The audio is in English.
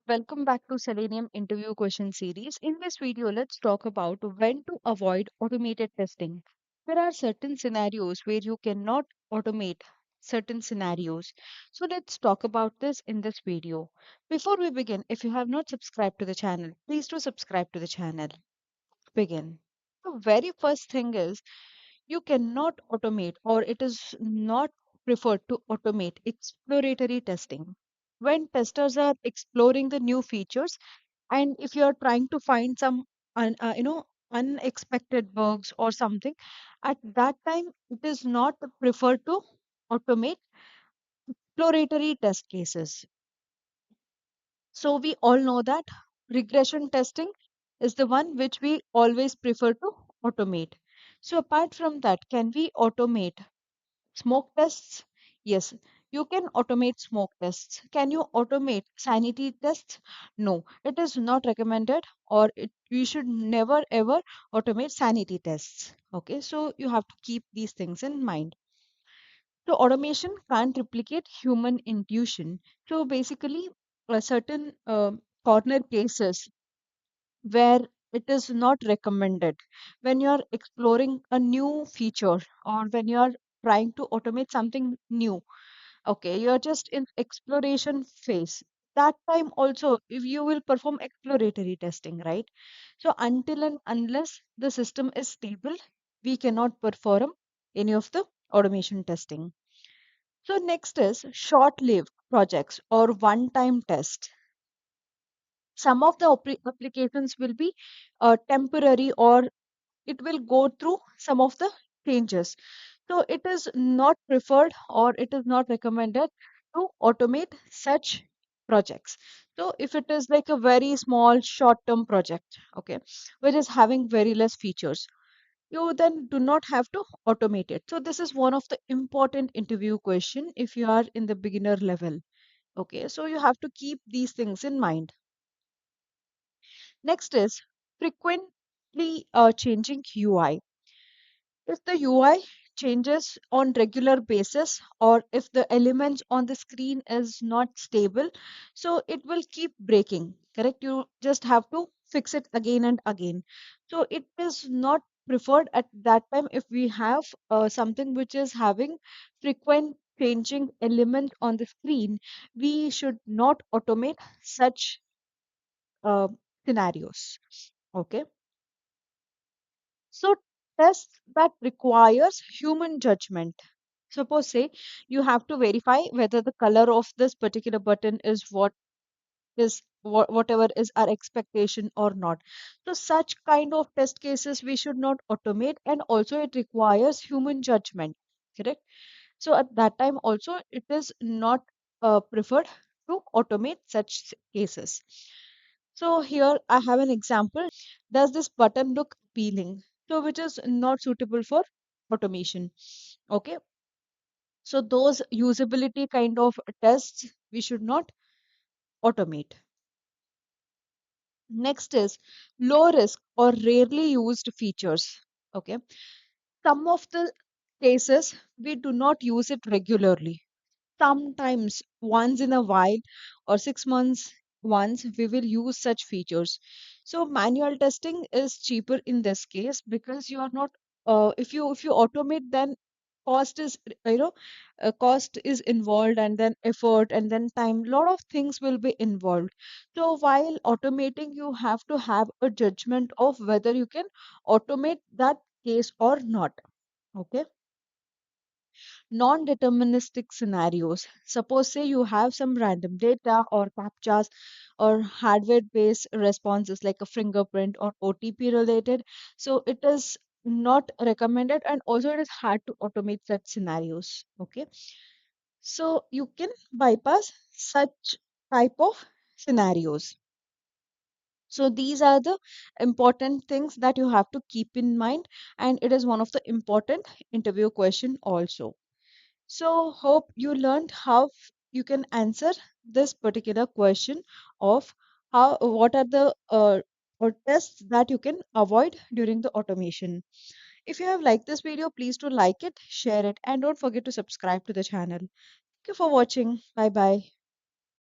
Welcome back to Selenium interview question series. In this video, let's talk about when to avoid automated testing. There are certain scenarios where you cannot automate certain scenarios. So let's talk about this in this video. Before we begin, if you have not subscribed to the channel, please do subscribe to the channel. Begin. The very first thing is you cannot automate, or it is not preferred to automate exploratory testing. When testers are exploring the new features, and if you are trying to find some unexpected bugs or something, at that time it is not preferred to automate exploratory test cases. So we all know that regression testing is the one which we always prefer to automate. So apart from that, can we automate smoke tests? Yes, you can automate smoke tests. Can you automate sanity tests? No, it is not recommended, or you should never ever automate sanity tests. Okay, so you have to keep these things in mind. So automation can't replicate human intuition. So basically, certain corner cases where it is not recommended when you're exploring a new feature, or when you're trying to automate something new. Okay, you're just in exploration phase. That time also, if you will perform exploratory testing, right? So until and unless the system is stable, we cannot perform any of the automation testing. So next is short-lived projects or one-time test. Some of the applications will be temporary, or it will go through some of the changes. So it is not preferred, or it is not recommended to automate such projects. So if it is like a very small short-term project, okay, which is having very less features, you then do not have to automate it. So this is one of the important interview question if you are in the beginner level. Okay, so you have to keep these things in mind. Next is frequently changing UI. If the UI changes on regular basis, or if the elements on the screen is not stable, so it will keep breaking. Correct? You just have to fix it again and again. So it is not preferred at that time. If we have something which is having frequent changing element on the screen, we should not automate such uh, scenarios. Okay. So tests that requires human judgment. Suppose say you have to verify whether the color of this particular button is whatever is our expectation or not. So such kind of test cases we should not automate, and also it requires human judgment. Correct? So at that time also it is not preferred to automate such cases. So here I have an example. Does this button look appealing? So which is not suitable for automation. Okay. So those usability kind of tests we should not automate. Next is low risk or rarely used features. Okay. Some of the cases we do not use it regularly. Sometimes once in a while, or 6 months once, we will use such features. So manual testing is cheaper in this case, because you are not if you automate, then cost is cost is involved, and then effort, and then time, lot of things will be involved. So while automating, you have to have a judgment of whether you can automate that case or not. Okay. Non-deterministic scenarios. Suppose say you have some random data or captchas or hardware-based responses like a fingerprint or OTP related. So it is not recommended, and also it is hard to automate such scenarios. Okay. So you can bypass such type of scenarios. So these are the important things that you have to keep in mind, and it is one of the important interview question also. So, hope you learned how you can answer this particular question of what are the or tests that you can avoid during the automation. If you have liked this video, please do like it, share it, and don't forget to subscribe to the channel. Thank you for watching. Bye bye.